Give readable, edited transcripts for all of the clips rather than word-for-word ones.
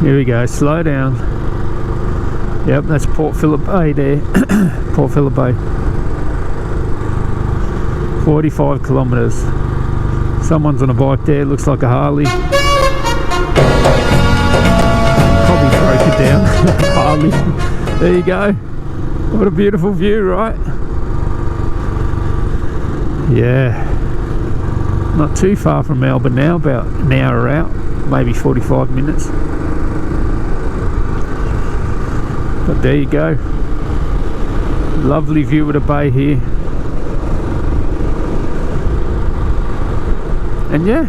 Here we go, slow down. Yep, that's Port Phillip Bay there. Port Phillip Bay. 45 kilometres. Someone's on a bike there, looks like a Harley. Probably broke it down. Harley. There you go. What a beautiful view, right? Yeah. Not too far from Melbourne now, about an hour out, maybe 45 minutes. But there you go. Lovely view of the bay here. And yeah,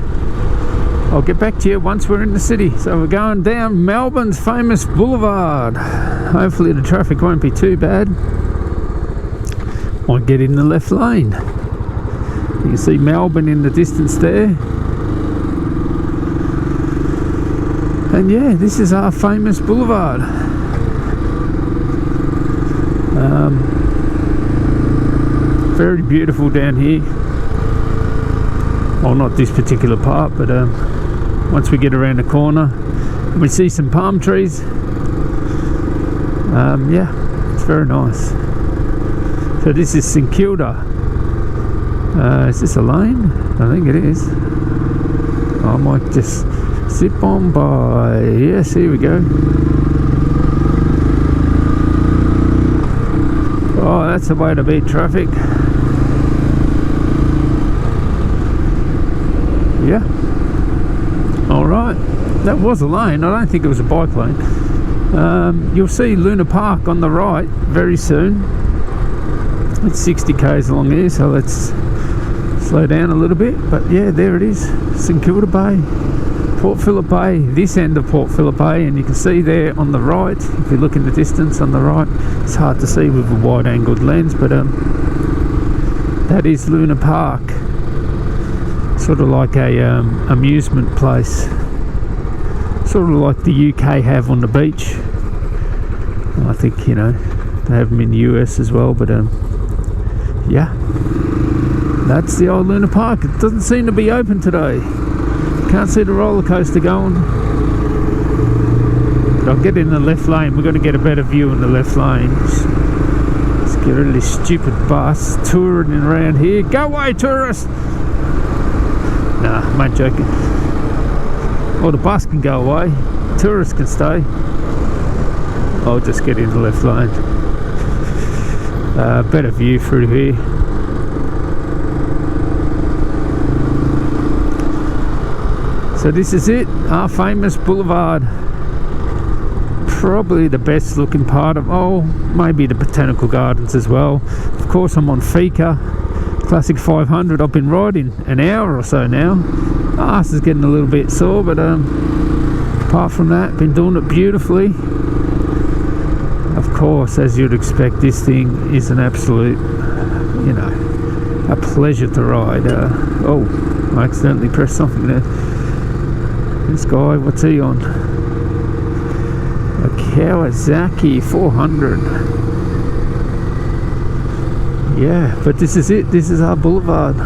I'll get back to you once we're in the city. So we're going down Melbourne's famous boulevard. Hopefully the traffic won't be too bad. Might get in the left lane. You can see Melbourne in the distance there. And yeah, this is our famous boulevard. Very beautiful down here. Well, not this particular part, but once we get around the corner, we see some palm trees. Yeah, it's very nice. So this is St Kilda. Is this a lane? I think it is. I might just zip on by. Yes, here we go. Oh, that's the way to beat traffic. Yeah. Alright. That was a lane. I don't think it was a bike lane. You'll see Luna Park on the right very soon. It's 60 k's along here, so let's slow down a little bit. But yeah, there it is. St Kilda Bay. Port Phillip Bay. This end of Port Phillip Bay. And you can see there on the right, if you look in the distance on the right, it's hard to see with a wide angled lens, but that is Luna Park. Sort of like a amusement place, sort of like the UK have on the beach. I think, you know, they have them in the US as well, but yeah, that's the old Luna Park. It doesn't seem to be open today. Can't see the roller coaster going, but I'll get in the left lane. We're going to get a better view in the left lane. Let's get rid of this stupid bus touring around here. Go away, tourists! Nah, I'm not joking. Well, the bus can go away, tourists can stay. I'll just get in the left lane. Better view through here. So this is it, our famous boulevard. Probably the best looking part of, oh, maybe the botanical gardens as well. Of course, I'm on Fika Classic 500. I've been riding an hour or so now. My ass is getting a little bit sore, but apart from that, been doing it beautifully. Of course, as you'd expect, this thing is an absolute, you know, a pleasure to ride. Oh, I accidentally pressed something there. This guy, what's he on? A Kawasaki 400. Yeah, but this is it. This is our boulevard.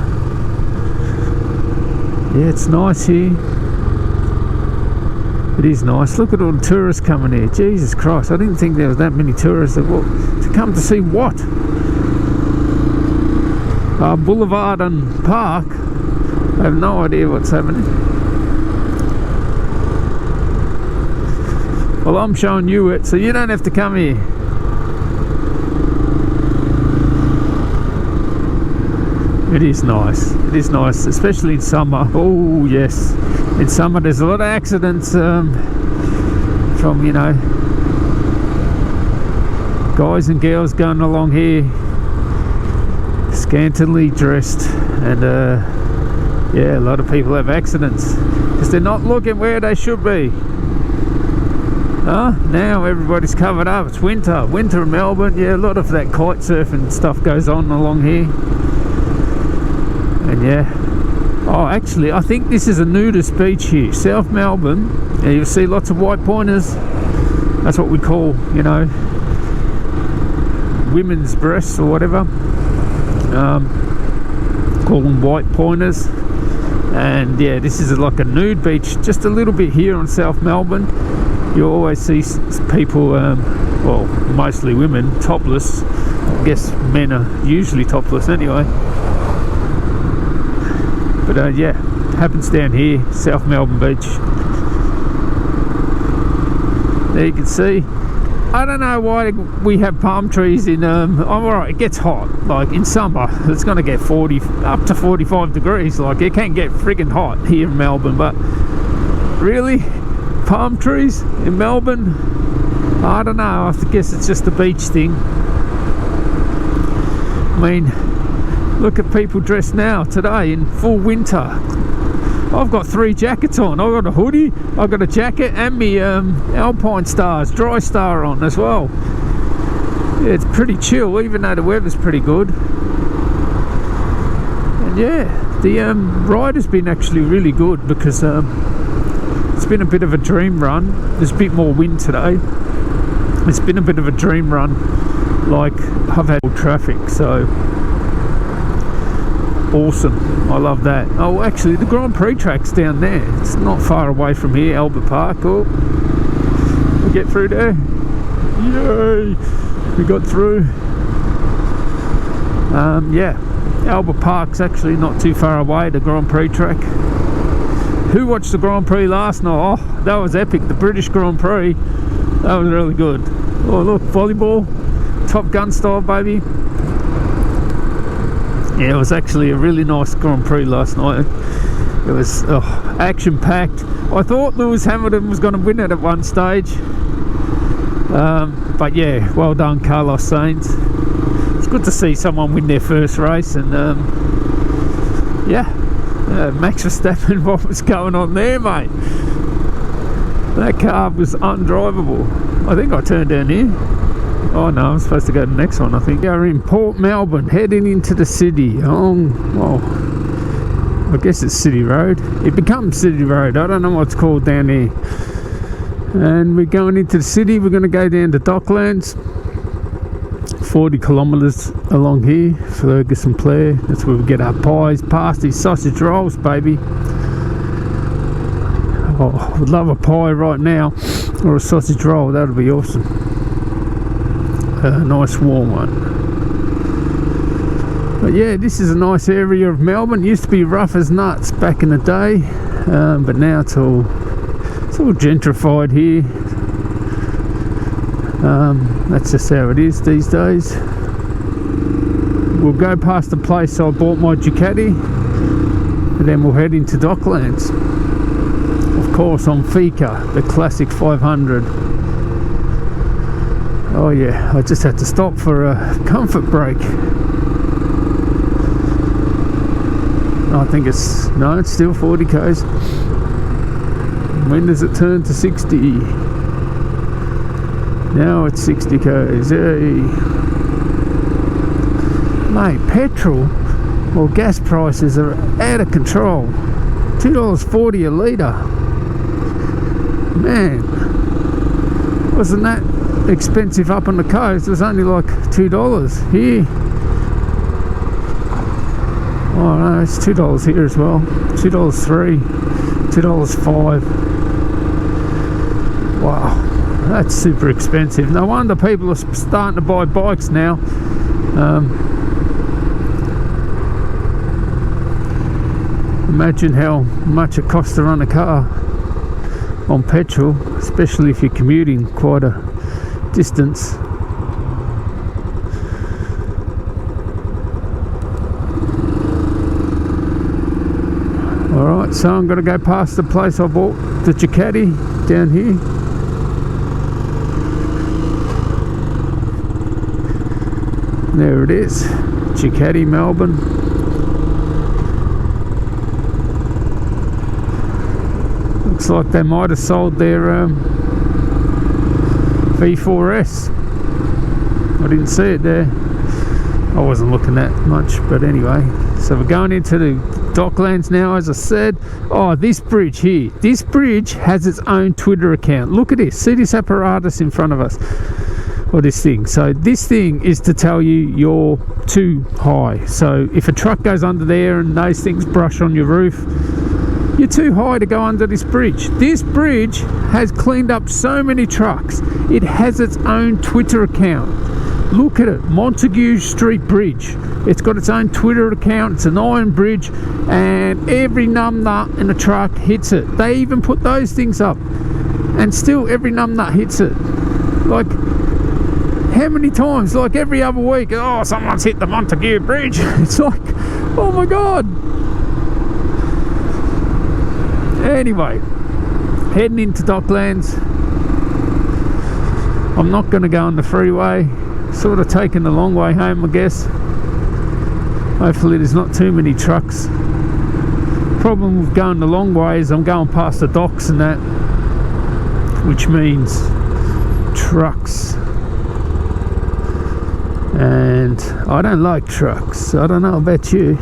Yeah, it's nice here. It is nice. Look at all the tourists coming here. Jesus Christ, I didn't think there was that many tourists to come to see what? Our boulevard and park. I have no idea what's happening. Well, I'm showing you it, so you don't have to come here. It is nice. It is nice, especially in summer. Oh yes, in summer there's a lot of accidents from, you know, guys and girls going along here scantily dressed, and yeah, a lot of people have accidents because they're not looking where they should be. Now everybody's covered up. It's winter in Melbourne. Yeah, a lot of that kite surfing stuff goes on along here. And yeah, oh, actually I think this is a nudist beach here, South Melbourne. Yeah, you'll see lots of white pointers. That's what we call, you know, women's breasts or whatever. Call them white pointers. And yeah, this is like a nude beach, just a little bit here on South Melbourne. you always see people, well, mostly women, topless. I guess men are usually topless anyway. But yeah, happens down here, South Melbourne Beach. There you can see. I don't know why we have palm trees in, alright, it gets hot, like in summer, it's going to get 40, up to 45 degrees, like it can get friggin' hot here in Melbourne, but really, palm trees in Melbourne, I don't know, I guess it's just a beach thing. I mean, look at people dressed now, today, in full winter. I've got 3 jackets on. I've got a hoodie, I've got a jacket, and me Alpine Stars, Dry Star on as well. Yeah, it's pretty chill, even though the weather's pretty good. And yeah, the ride has been actually really good because it's been a bit of a dream run. There's a bit more wind today. It's been a bit of a dream run. Like, I've had traffic, so awesome. I love that. Oh, actually, the Grand Prix track's down there. It's not far away from here, Albert Park. Oh, we get through there. Yay! We got through. Yeah, Albert Park's actually not too far away, the Grand Prix track. Who watched the Grand Prix last night? Oh, that was epic. The British Grand Prix. That was really good. Oh, look, volleyball. Top Gun style, baby. Yeah, it was actually a really nice Grand Prix last night. It was action-packed. I thought Lewis Hamilton was going to win it at one stage. But yeah, well done, Carlos Sainz. It's good to see someone win their first race. And yeah, Max Verstappen, what was going on there, mate? That car was undrivable. I think I turned down here. Oh no, I'm supposed to go to the next one, I think. We are in Port Melbourne, heading into the city. Oh, well, I guess it's City Road. It becomes City Road. I don't know what it's called down here. And we're going into the city. We're going to go down to Docklands. 40 kilometres along here, Ferguson Player. That's where we get our pies, pasties, sausage rolls, baby. Oh, I would love a pie right now, or a sausage roll. That would be awesome. A nice warm one. But yeah, this is a nice area of Melbourne. It used to be rough as nuts back in the day, but now it's all gentrified here. That's just how it is these days. We'll go past the place I bought my Ducati, and then we'll head into Docklands. Of course, on Fika, the classic 500. Oh yeah, I just had to stop for a comfort break. I think it's still 40 k's. When does it turn to 60? Now it's 60 k's. Hey. Mate, petrol or gas prices are out of control. $2.40 a litre. Man, wasn't that expensive up on the coast? It was only like $2 here. Oh no, it's $2 here as well. $2.03, $2.05. Wow, that's super expensive. No wonder people are starting to buy bikes now. Imagine how much it costs to run a car on petrol, especially if you're commuting quite a distance. Alright, so I'm going to go past the place I bought the Ducati down here. There it is, Ducati Melbourne. Looks like they might have sold their V4S. I didn't see it there. I wasn't looking that much, but anyway. So we're going into the Docklands now, as I said. Oh, this bridge here. This bridge has its own Twitter account. Look at this. See this apparatus in front of us? Or this thing. So this thing is to tell you you're too high. So if a truck goes under there and those things brush on your roof, You're too high to go under this bridge. This bridge has cleaned up so many trucks. It has its own Twitter account. Look at it, Montague Street Bridge. It's got its own Twitter account. It's an iron bridge, and every numbnut in a truck hits it. They even put those things up, and still every numbnut hits it. Like, how many times? Like every other week, oh, someone's hit the Montague Bridge. It's like, oh my God. Anyway, heading into Docklands. I'm not going to go on the freeway. Sort of taking the long way home, I guess. Hopefully there's not too many trucks. Problem with going the long way is I'm going past the docks and that, which means trucks. And I don't like trucks. I don't know about you.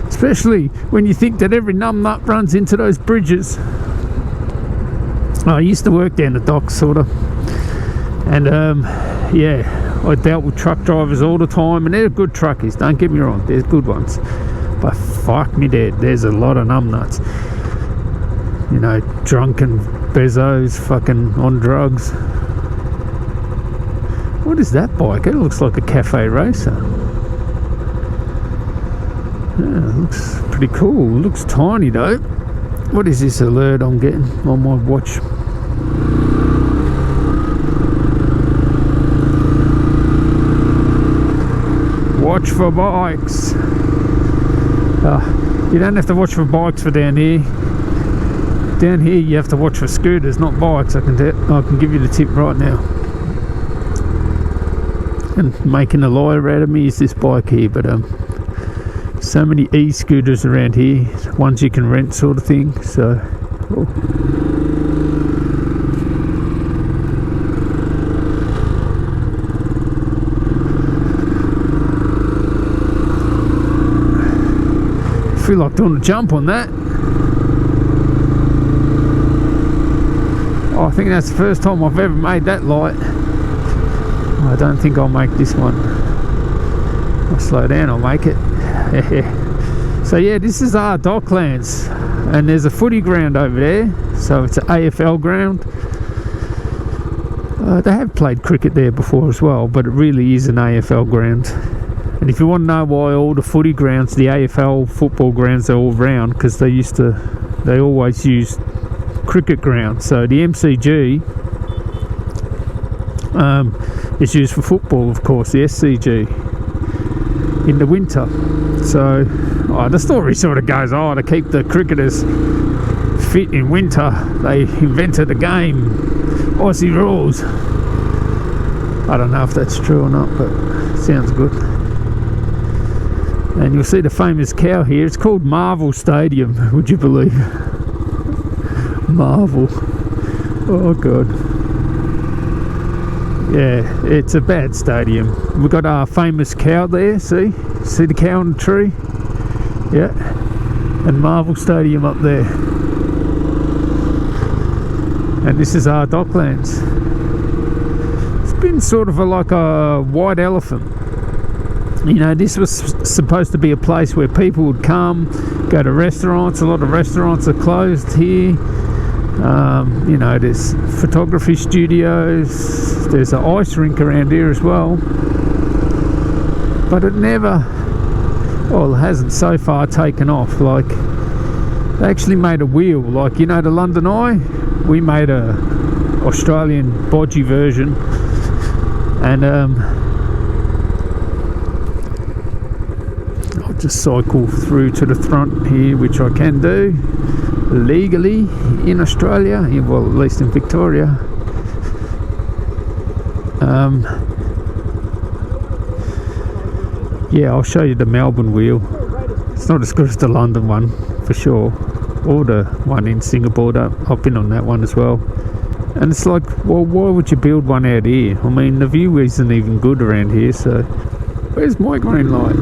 Especially when you think that every numbnut runs into those bridges. I used to work down the docks, sort of. And yeah, I dealt with truck drivers all the time, and they're good truckies, don't get me wrong, there's good ones, but fuck me dead, there's a lot of numbnuts, you know, drunken bezos fucking on drugs. What is that bike? It looks like a cafe racer. Yeah, it looks pretty cool. It looks tiny though. What is this alert I'm getting on my watch? Watch for bikes. You don't have to watch for bikes for down here. Down here you have to watch for scooters, not bikes. I can give you the tip right now. And making a liar out of me is this bike here, but so many e-scooters around here, ones you can rent sort of thing. So I feel like doing a jump on that. Oh, I think that's the first time I've ever made that light. I don't think I'll make this one. I'll slow down, I'll make it. So yeah, this is our Docklands, and there's a footy ground over there, so it's an AFL ground. They have played cricket there before as well, but it really is an AFL ground. And if you want to know why all the footy grounds, the AFL football grounds, are all round, because they always used cricket grounds. So the MCG is used for football, of course, the SCG in the winter. So the story sort of goes, to keep the cricketers fit in winter, they invented a game, Aussie rules. I don't know if that's true or not, but it sounds good. And you'll see the famous cow here. It's called Marvel Stadium, would you believe? Marvel. Oh God. Yeah, it's a bad stadium. We've got our famous cow there, see the cow on the tree? Yeah. And Marvel Stadium up there. And this is our Docklands. It's been sort of like a white elephant. You know, this was supposed to be a place where people would come, go to restaurants. A lot of restaurants are closed here. You know, there's photography studios, there's an ice rink around here as well, but it hasn't so far taken off. Like, they actually made a wheel, like, you know, the London Eye. We made a Australian bodgy version, and I'll just cycle through to the front here, which I can do legally in Australia, well, at least in Victoria. Yeah, I'll show you the Melbourne wheel. It's not as good as the London one, for sure, or the one in Singapore. I've been on that one as well. And it's like, well, why would you build one out here? I mean, the view isn't even good around here. So where's my green light?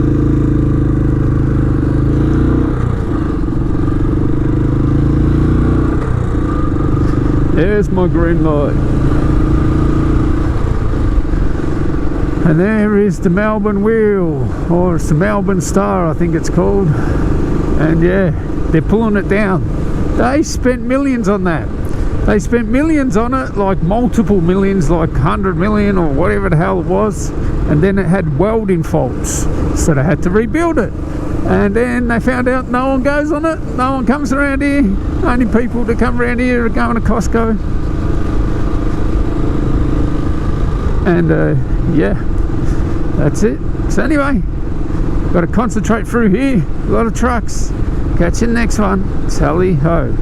There's my green light. And there is the Melbourne wheel, or it's the Melbourne Star, I think it's called. And yeah, They're pulling it down. They spent millions on that. They spent millions on it, like multiple millions, like 100 million or whatever the hell it was. And then it had welding faults, so they had to rebuild it. And then they found out no one goes on it, no one comes around here. Only people that come around here are going to Costco. And yeah, that's it. So anyway, got to concentrate through here. A lot of trucks. Catch you in the next one. Tally ho.